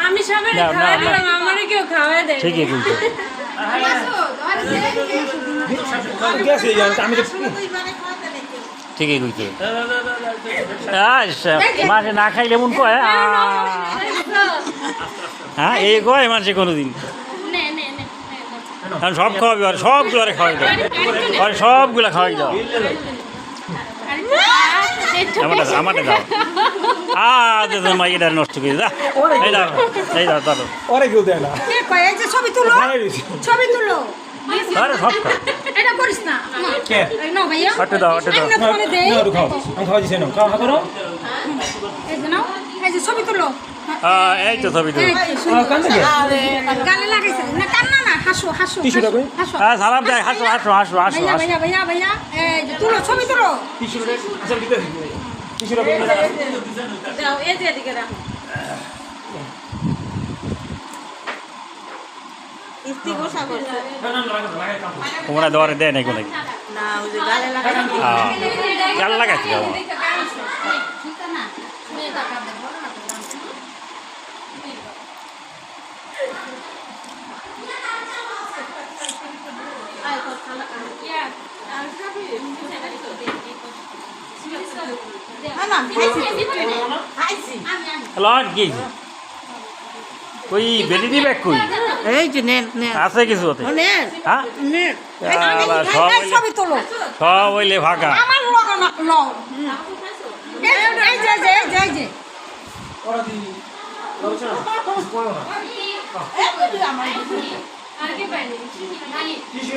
আমি সবাই খাওয়া দিলাম, আমারে কেউ খাওয়া দেয় ঠিকই বলছো। ঠিকই কইছো। মাঝে না খাইলে মন কয় হ্যাঁ এই কয় মানুষে কোনোদিন সব খাওয়াবি আর সবগুলো খাওয়াই দাও আর সবগুলো খাওয়াই দাও আমারটা দাও মা এটা নষ্ট করে দাও এই দাও এই দাও দাও ওরে কেউ দেয় না ছবি তুলো ছবি তুলো আরে সব খাও এটা করিস না কে না ভাইয়া আটে দাও আটে দাও খাও আমি খাওয়া দিছি না খাওয়া করো এই যে নাও এই যে ছবি তুলো এই তো ছবি তো কান থেকে গালে লাগাইছে না কান্না না হাসো হাসো টিস্যুটা কই হাসো হ্যাঁ সালাম দেয় হাসো হাসো হাসো হাসো ভাইয়া ভাইয়া ভাইয়া ভাইয়া এই যে তুলো ছবি তুলো টিস্যুটা আচ্ছা দিতে টিস্যুটা কই দাও এই যে এদিকে রাখো ইস্তি গোসা করছে তোমরা দেওয়ারে দেয় নাই কোনো না ওই যে গালে লাগাই গাল লাগাচ্ছি লন কি কই বেলি দিবে কই এই যে নেন নেন আছে কিছু ওতে নেন হ্যাঁ নেন ছবি তুলো সব হইলে ফাঁকা আমার লগো না লও এই যে এই যে এই যে ওরা দি রোচা কোন না আর কি পাইনি টিস্যু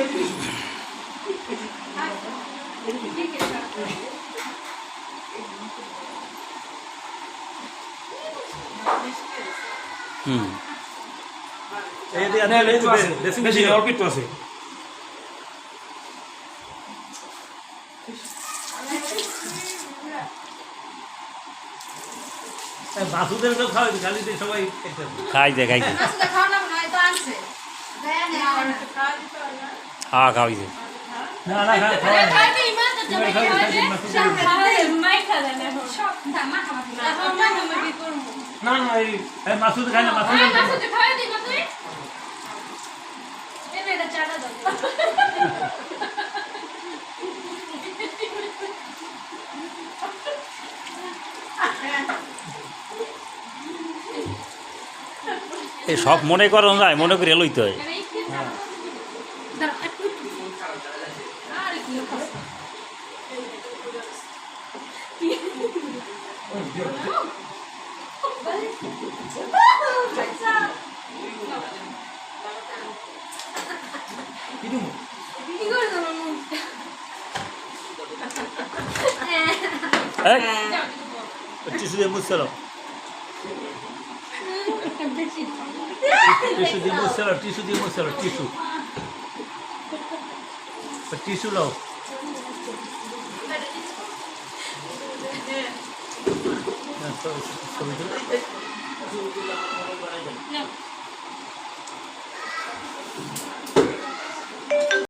হুম এই দে না লেজ আছে বেশি অর্কিড তো আছে বাসুদের তো খাওয়াই খালি সবাই খাইছে খাইছে হ্যাঁ খাওয়াইছে না না না না এই মাসুদ খাই না মাসুদ এই সব মনে করো যায় মনে করে লইতে হয় টিস্যু দিয়ে মুছছিল টিস্যু দিয়ে মুছছিল টিস্যু দিয়ে মুছছিল টিস্যু টিস্যু লাও ছবি